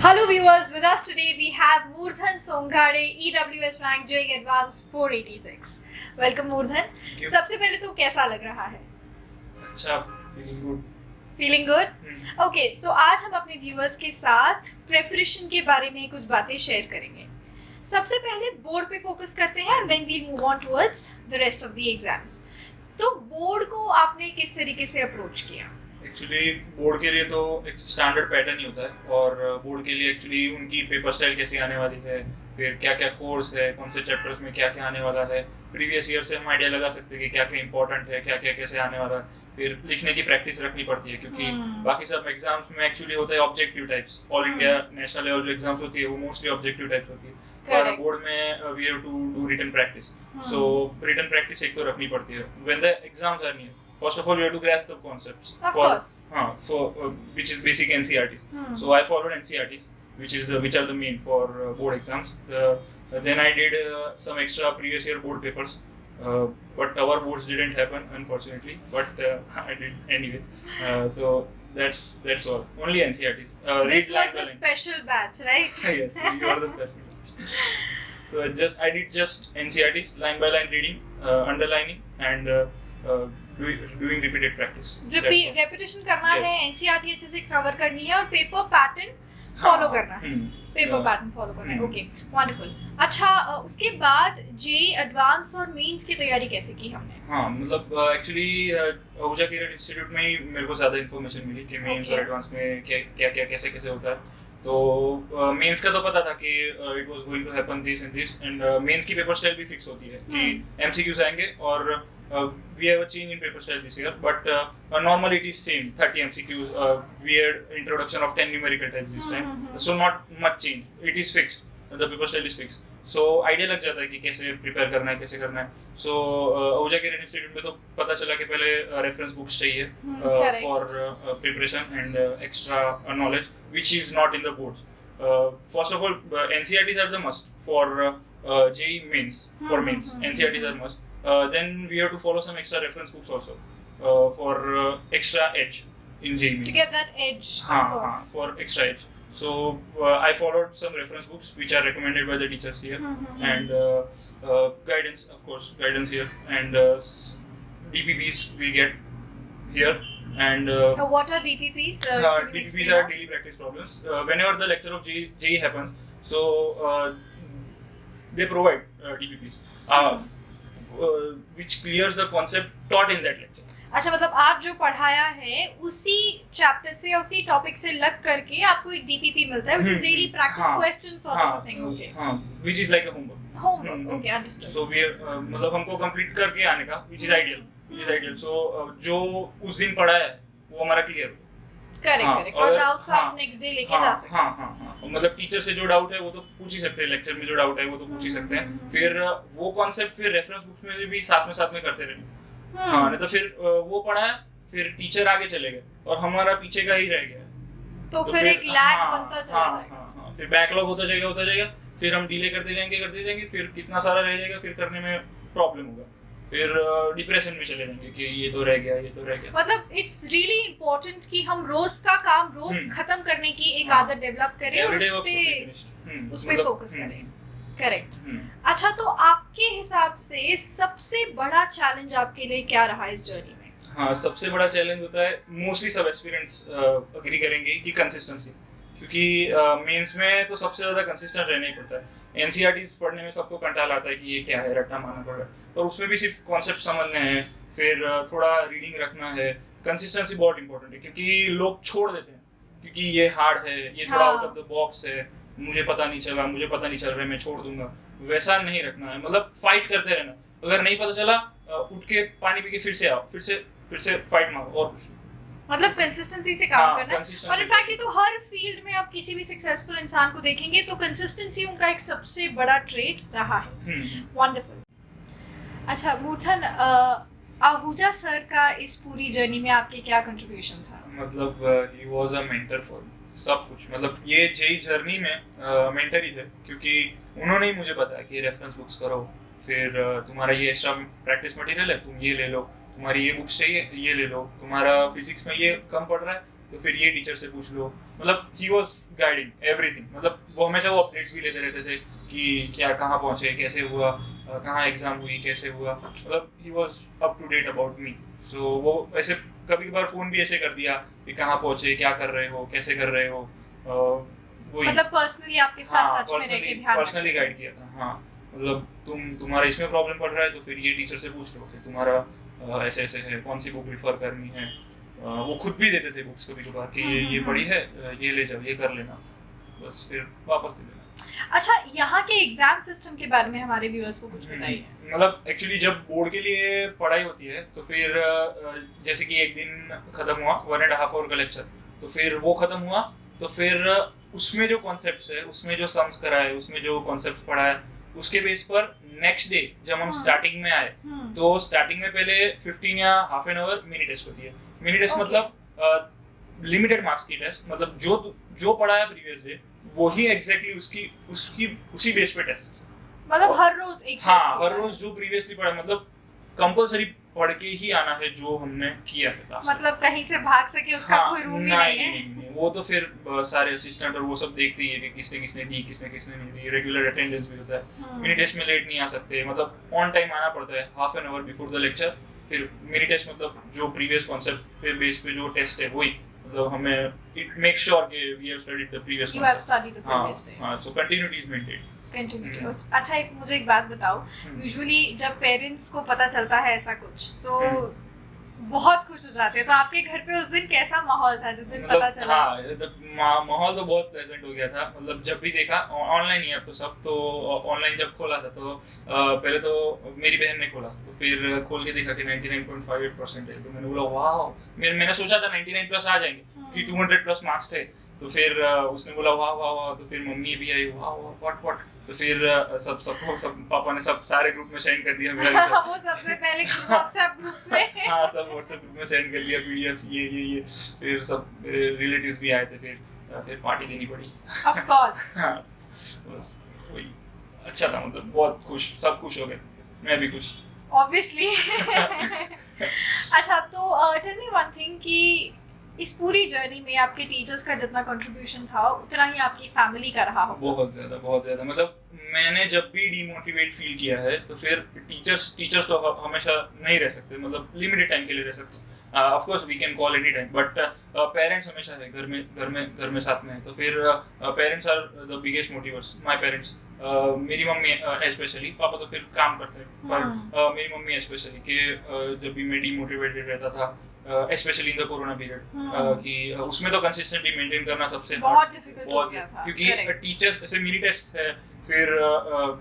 Hello viewers, with us today we have Moordhan Songhade, EWS rank JEE Advanced 486. Welcome Moordhan. सबसे पहले तो कैसा लग रहा है? अच्छा, feeling good. Feeling good? Okay, तो आज हम अपने viewers के साथ preparation के बारे में कुछ बातें share करेंगे. सबसे पहले बोर्ड पे फोकस करते हैं and then we'll move on towards the rest of the exams. तो बोर्ड को आपने किस तरीके से अप्रोच किया? एक्चुअली बोर्ड के लिए तो एक स्टैंडर्ड पैटर्न ही होता है और बोर्ड के लिए एक्चुअली उनकी पेपर स्टाइल कैसी आने वाली है, फिर क्या क्या कोर्स है, कौन से चैप्टर्स में क्या क्या आने वाला है, प्रीवियस ईयर से हम आइडिया लगा सकते हैं कि क्या क्या इंपॉर्टेंट है, क्या क्या कैसे आने वाला है, फिर लिखने की प्रैक्टिस रखनी पड़ती है क्योंकि बाकी सब एग्जाम्स में एक्चुअली होता है objective types. All India national level जो एग्जाम्स होती है वो मोस्टली ऑब्जेक्टिव टाइप्स होती है. और बोर्ड में we have to do written practice. So written practice एक तो रखनी पड़ती है when the exams are near. First of all, you have to grasp the concepts. Of course. Which is basic NCERT. So I followed NCERTs, which are the main for board exams. Then I did some extra previous year board papers, but our boards didn't happen unfortunately. But I did anyway. So that's all. Only NCERTs. This was the special batch, right? Yes, you are the special batch. So I did just NCERTs, line by line reading, underlining, and doing repeated practice. Repetition करना है, NCERT अच्छे से cover करनी है और paper pattern follow करना है. Paper pattern follow करना है. Okay, wonderful. अच्छा, उसके बाद जेईई एडवांस और मेंस की तैयारी कैसे की हमने? हाँ, मतलब एक्चुअली आहूजा कैरियर इंस्टीट्यूट में ही मेरे को ज़्यादा इन्फॉर्मेशन मिली कि मेंस और एडवांस में क्या क्या कैसे कैसे होता है. तो मेंस का तो पता था कि it was going to happen this and this, and mains की पेपर स्टाइल भी फिक्स होती है कि एमसीक्यूज आएंगे और we have a change in paper style this year, but normally it is same 30 MCQs, weird introduction of 10 numerical types this time, so not much change. It is fixed, the paper style is fixed, so idea लग जाता है कि कैसे prepare करना है, कैसे करना है. So आहूजा कैरियर इंस्टीट्यूट में तो पता चला कि पहले reference books चाहिए for preparation and extra knowledge which is not in the boards. First of all, NCERTs are the must for JEE mains. For mains, NCERTs are must. Then we have to follow some extra reference books also for extra edge in JEE mains. To get that edge, of course. For extra edge. So I followed some reference books which are recommended by the teachers here, and guidance, of course, guidance here, and DPPs we get here. And what are DPPs? DPPs are daily practice problems. Whenever the lecture of JEE happens, so they provide DPPs. Which clears the concept taught in that lecture. अच्छा, मतलब आप जो पढ़ाया है उसी chapter से उसी topic से लग करके आपको एक डीपीपी मिलता है, which is daily practice questions sort of thing. Okay. हाँ, which is like a homework. Okay, understood. So we मतलब हमको complete करके आने का, which is ideal. So जो उस दिन पढ़ा है वो हमारा clear हो. करेक्ट. और डाउट्स आप नेक्स्ट डे लेके जा सकते हैं. हाँ. मतलब टीचर से जो डाउट है वो तो पूछ ही सकते हैं, लेक्चर में जो डाउट है वो तो पूछ ही सकते हैं. फिर वो कॉन्सेप्ट फिर रेफरेंस बुक्स में भी साथ में करते रहे. हाँ, नहीं तो फिर वो पढ़ा है, फिर टीचर आगे चले गए और हमारा पीछे का ही रह गया. तो फिर एक लैग बनता चला जाएगा. हाँ, फिर बैकलॉग होता जाएगा, फिर हम डिले करते जाएंगे, फिर कितना सारा रह जाएगा, फिर करने में प्रॉब्लम होगा, फिर डिप्रेशन में चले जाएंगे कि ये तो रह गया. मतलब इट्स रियली इम्पोर्टेंट कि हम रोज का काम रोज खत्म करने की एक आदत डेवलप करें और उस पे फोकस करें. करेक्ट. अच्छा, तो आपके हिसाब से सबसे बड़ा चैलेंज आपके लिए क्या रहा इस जर्नी में? हाँ, सबसे बड़ा चैलेंज होता है, मोस्टली सब एस्पिरेंट्स अग्री करेंगे कि कंसिस्टेंसी. क्योंकि मेंस में तो सबसे ज्यादा कंसिस्टेंट रहना ही पड़ता है. एनसीईआरटीज पढ़ने में सबको कंटाला आता है कि ये क्या है, रट्टा मारना पड़ रहा है, और उसमें भी सिर्फ कॉन्सेप्ट समझने हैं, फिर थोड़ा रीडिंग रखना है. कंसिस्टेंसी बहुत इंपॉर्टेंट है क्योंकि लोग छोड़ देते हैं क्योंकि ये हार्ड है, ये थोड़ा आउट ऑफ द बॉक्स है, मुझे पता नहीं चल रहा है, मैं छोड़ दूंगा. वैसा नहीं रखना है, मतलब फाइट करते रहना. अगर नहीं पता चला, उठ के पानी पी के फिर से आओ, फिर से फाइट मारो, और कुछ मतलब कंसिस्टेंसी से काम करना है. और इनफैक्ट ये तो हर फील्ड में आप किसी भी सक्सेसफुल इंसान को देखेंगे तो कंसिस्टेंसी उनका एक सबसे बड़ा ट्रेट रहा है. वंडरफुल. अच्छा मूर्थन, आहूजा सर का इस पूरी जर्नी में आपके क्या कंट्रीब्यूशन था? मतलब he was a mentor for सब कुछ. मतलब ये जेईई जर्नी में मेंटर ही थे क्योंकि उन्होंने ही मुझे बताया कि रेफरेंस बुक्स करो, फिर तुम्हारा ये एक्स्ट्रा प्रैक्टिस मटेरियल है, तुम ये ले लो, तुम्हारी ये बुक्स चाहिए ये ले लो, तुम्हारा फिजिक्स में ये कम पड़ रहा है तो फिर ये टीचर से पूछ लो, मतलब ही वाज गाइडिंग एवरीथिंग, मतलब वो हमेशा वो अपडेट्स भी लेते रहते थे कि क्या कहाँ पहुँचे, कैसे हुआ, कहाँ एग्जाम हुई, कैसे हुआ, मतलब he was up to date about me. So वो ऐसे कभी कभार फोन भी ऐसे कर दिया कि कहाँ पहुँचे, क्या कर रहे हो, कैसे कर रहे हो, वही मतलब पर्सनली आपके साथ टच में रह के ध्यान पर्सनली गाइड किया था। हाँ, मतलब तुम्हारा इसमें प्रॉब्लम पड़ रहा है तो फिर ये टीचर से पूछ लो कि तुम्हारा ऐसे ऐसे है, कौन सी बुक रिफर करनी है। वो खुद भी देते थे बुक्स कभी कभार कि ये पढ़ी है, ये ले जाओ, ये कर लेना, बस फिर वापस दे देना। अच्छा, यहाँ के एग्जाम सिस्टम के बारे में हमारे व्यूअर्स को कुछ बताइए। मतलब एक्चुअली जब बोर्ड के लिए पढ़ाई होती है तो फिर जैसे कि एक दिन खत्म हुआ 1.5 आवर का लेक्चर, तो फिर वो खत्म हुआ तो फिर उसमें जो कॉन्सेप्ट्स है, उसमें जो सम्स कराए, उसमें जो कॉन्सेप्ट्स पढ़ाए, उसके बेस पर नेक्स्ट डे जब हम स्टार्टिंग में आए तो स्टार्टिंग में पहले 15 या half an hour mini test होती है। मिनी टेस्ट मतलब लिमिटेड मार्क्स की टेस्ट, मतलब जो पढ़ाया प्रीवियस डे वही एग्जैक्टली उसी बेस पे टेस्ट, मतलब हर रोज एक टेस्ट। हाँ, हर रोज जो प्रीवियसली पढ़ा, मतलब कंपलसरी पढ़ के ही आना है जो हमने किया था। मतलब कहीं से भाग सके उसका हाँ, कोई रूम ही नहीं है। वो तो फिर सारे असिस्टेंट और वो सब देखते ही है कि किसने किसने दी, किसने किसने नहीं दी। रेगुलर अटेंडेंस भी होता है, मिनी टेस्ट में लेट नहीं आ सकते, मतलब ऑन टाइम आना पड़ता है half an hour before the lecture. फिर मिनी टेस्ट मतलब जो प्रीवियस कॉन्सेप्ट पे बेस पे जो टेस्ट है वही, मतलब हमें इट मेक श्योर कि we have studied the previous, you have studied the previous day. हां, so continuity is maintained. Continuity. अच्छा, मुझे एक बात बताओ, यूजुअली जब पेरेंट्स को पता चलता है ऐसा कुछ तो बहुत खुश हो जाते हैं, तो आपके घर पे उस दिन कैसा माहौल था जिस दिन पता चला? हाँ, माहौल तो बहुत प्लेजेंट हो गया था, मतलब जब भी देखा ऑनलाइन ही अब तो सब, तो ऑनलाइन जब खोला था तो पहले तो मेरी बहन ने खोला, तो फिर खोल के देखा कि 99.58% है, तो मैंने बोला वाह। मैंने सोचा था 99 प्लस आ जाएंगे कि 200 प्लस मार्क्स थे, तो फिर उसने बोला वाह वाह वाह, तो फिर मम्मी भी आई वाह वाह व्हाट, तो फिर सब पापा ने सब सारे ग्रुप में सेंड कर दिया मेरा वो सबसे पहले व्हाट्सएप ग्रुप से हाँ, सब व्हाट्सएप ग्रुप में सेंड कर दिया पीडीएफ, ये फिर सब मेरे रिलेटिव्स भी आए थे, फिर पार्टी देनी पड़ी ऑफ कोर्स। हाँ, बस वही अच्छा था, मतलब बहुत खुश, सब खुश हो गए, मैं भी खुश ऑब्वियसली। अच्छा, तो टेल मी वन थिंग कि इस पूरी जर्नी में आपके टीचर्स का जितना कंट्रीब्यूशन था उतना ही आपकी फैमिली का रहा हो? बहुत ज्यादा, मतलब मैंने जब भी डिमोटिवेट फील किया है तो फिर टीचर्स तो हमेशा नहीं रह सकते, मतलब लिमिटेड टाइम के लिए रह सकते। Of course we can call any time, but parents हमेशा है घर में साथ में है, तो फिर parents are the biggest motivators. My parents, मेरी मम्मी स्पेशली, पापा तो फिर काम करते हैं, पर मेरी मम्मी स्पेशली कि जब भी मैं डिमोटिवेटेड रहता था, specially in the corona period, कि उसमें तो कंसिस्टेंटली मेंटेन करना सबसे बहुत डिफिकल्ट हो गया था, क्योंकि टीचर्स ऐसे मिनी टेस्ट है, फिर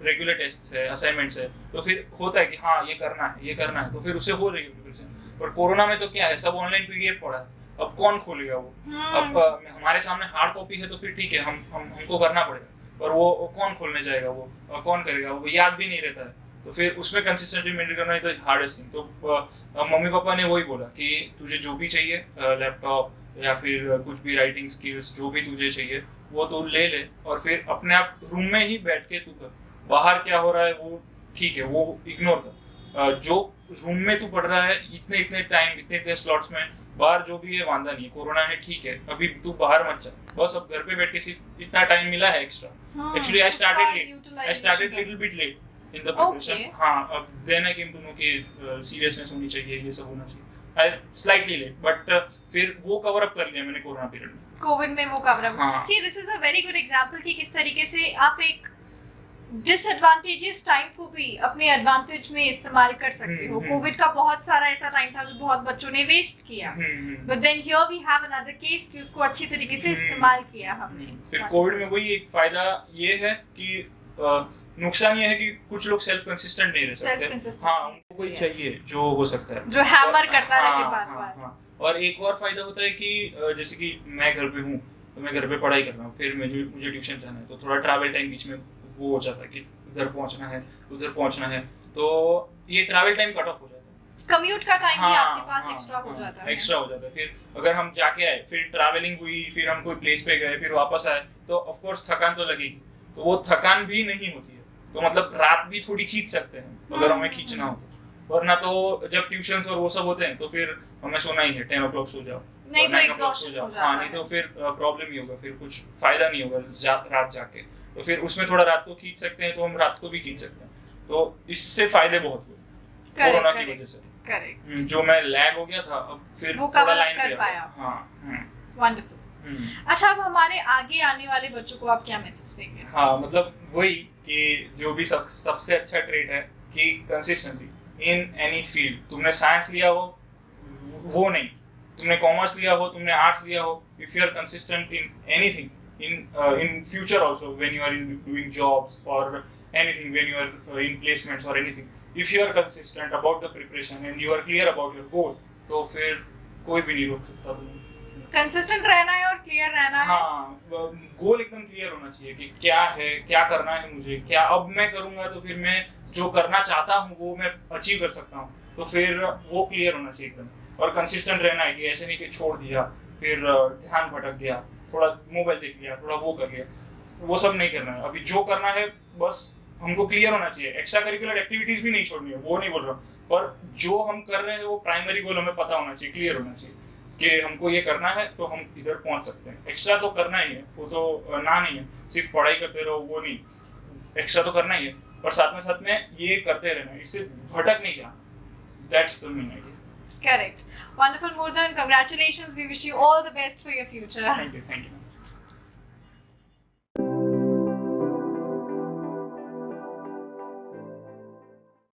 रेगुलर टेस्ट है, असाइनमेंट्स है, तो फिर होता है कि हाँ ये करना है, तो फिर उससे हो रही है प्रिपरेशन। पर कोरोना में तो क्या है, सब ऑनलाइन पीडीएफ पढ़ा है, अब कौन खोलेगा वो? अब हमारे सामने हार्ड कॉपी है तो फिर ठीक है, हमको करना पड़ेगा, पर वो कौन खोलने जाएगा, वो कौन करेगा, वो याद भी नहीं रहता है, तो फिर उसमें कंसिस्टेंटली मेंटेन करना ही तो हार्डेस्ट थिंग। तो मम्मी पापा ने वही बोला कि तुझे जो भी चाहिए, लैपटॉप या फिर कुछ भी राइटिंग स्किल्स, जो भी तुझे चाहिए वो तू ले और फिर अपने आप रूम में ही बैठ के तू कर, बाहर क्या हो रहा है वो ठीक है, वो इग्नोर कर, जो रूम में तू पढ़ रहा है इतने टाइम, इतने स्लॉट्स में, बाहर जो भी है वांदा नहीं है, कोरोना है ठीक है, अभी तू बाहर मत जा, बस अब घर पे बैठ के सिर्फ इतना टाइम मिला है extra. Actually I started little bit late in the preparation. हाँ, अब then I came to know कि seriousness होनी चाहिए, ये सब होना चाहिए। I slightly late, but फिर वो cover up कर लिया मैंने कोरोना पीरियड में। कोविड में वो cover up। हाँ। See, this is a very good example कि किस तरीके से आप एक disadvantageous टाइम को भी अपने एडवांटेज में इस्तेमाल कर सकते हो। कोविड का बहुत सारा ऐसा टाइम था जो बहुत बच्चों ने वेस्ट किया, but then here we have another case कि उसको अच्छी तरीके से इस्तेमाल किया हमने। फिर कोविड में वही एक फायदा ये है कि नुकसान ये है कि कुछ लोग सेल्फ कंसिस्टेंट नहीं रह सकते। हाँ, उनको कोई चाहिए जो हो सकता है, जो हैमर करता रहे बार-बार। और एक और फायदा होता है कि जैसे कि मैं घर पे हूँ तो मैं घर पे पढ़ाई कर रहा हूँ, फिर मुझे ट्यूशन जाना है, तो थोड़ा ट्रैवल टाइम बीच में वो हो जाता है कि इधर पहुँचना है, उधर पहुँचना है, तो ये ट्रैवल टाइम कट ऑफ हो जाता है, कम्यूट का टाइम भी आपके पास एक्स्ट्रा हो जाता है। फिर अगर हम जाके आए, फिर ट्रैवलिंग हुई, फिर हम कोई प्लेस पे गए, फिर वापस आए, तो ऑफ कोर्स थकान तो लगेगी, तो वो थकान भी नहीं होती है, तो मतलब रात भी थोड़ी खींच सकते हैं अगर हमें खींचना हो, वरना तो जब ट्यूशंस और वो सब होते हैं तो फिर हमें सोना ही है, 10 o'clock सो जाओ, नहीं तो 9 o'clock exhaustion सो जाओ। हो जाता हाँ, नहीं है। तो फिर प्रॉब्लम ही होगा, फिर कुछ फायदा नहीं होगा रात जाके। तो फिर उसमें थोड़ा रात को खींच सकते हैं तो हम रात को भी खींच सकते हैं, तो इससे फायदे बहुत हुए कोरोना की वजह से। करेक्ट, जो मैं लैग हो गया था, अब फिर वो थोड़ा cover up लाइन कर पे आ पाया। गया। हाँ। वंडरफुल। अच्छा, अब हमारे आगे आने वाले बच्चों को आप क्या मैसेज देंगे? हाँ, मतलब वही कि जो भी सबसे अच्छा ट्रेड है कि कंसिस्टेंसी इन एनी फील्ड। तुमने साइंस लिया हो वो नहीं, तुमने कॉमर्स लिया हो, तुमने आर्ट्स लिया हो, if you are consistent in anything, in future also, when you are doing jobs or anything, when you are in placements or anything, if you are consistent about the preparation and you are clear about your goal, तो फिर कोई भी नहीं रोक सकता तुम्हें। Consistent रहना है और क्लियर रहना है। हाँ, गोल एकदम क्लियर होना चाहिए कि क्या है, क्या करना है मुझे, क्या अब मैं करूंगा तो फिर मैं जो करना चाहता हूँ वो मैं अचीव कर सकता हूँ, तो फिर वो क्लियर होना चाहिए एकदम। और कंसिस्टेंट रहना है कि ऐसे नहीं कि छोड़ दिया, फिर ध्यान भटक गया, थोड़ा मोबाइल देख लिया, थोड़ा वो कर लिया, वो सब नहीं करना है। अभी जो करना है बस हमको क्लियर होना चाहिए। एक्स्ट्रा करिकुलर एक्टिविटीज भी नहीं छोड़नी है, वो नहीं बोल रहा, पर जो हम कर रहे हैं वो प्राइमरी गोल हमें पता होना चाहिए, क्लियर होना चाहिए कि हमको ये करना है तो हम इधर पहुंच सकते हैं। एक्स्ट्रा तो करना ही है, वो तो ना नहीं है सिर्फ पढ़ाई करते रहो, वो नहीं, एक्स्ट्रा तो करना ही है, पर साथ में ये करते रहना है, इससे भटक नहीं जाना। That's the main idea. Correct. Wonderful, Murdhan. Congratulations. We wish you all the best for your future. Thank you.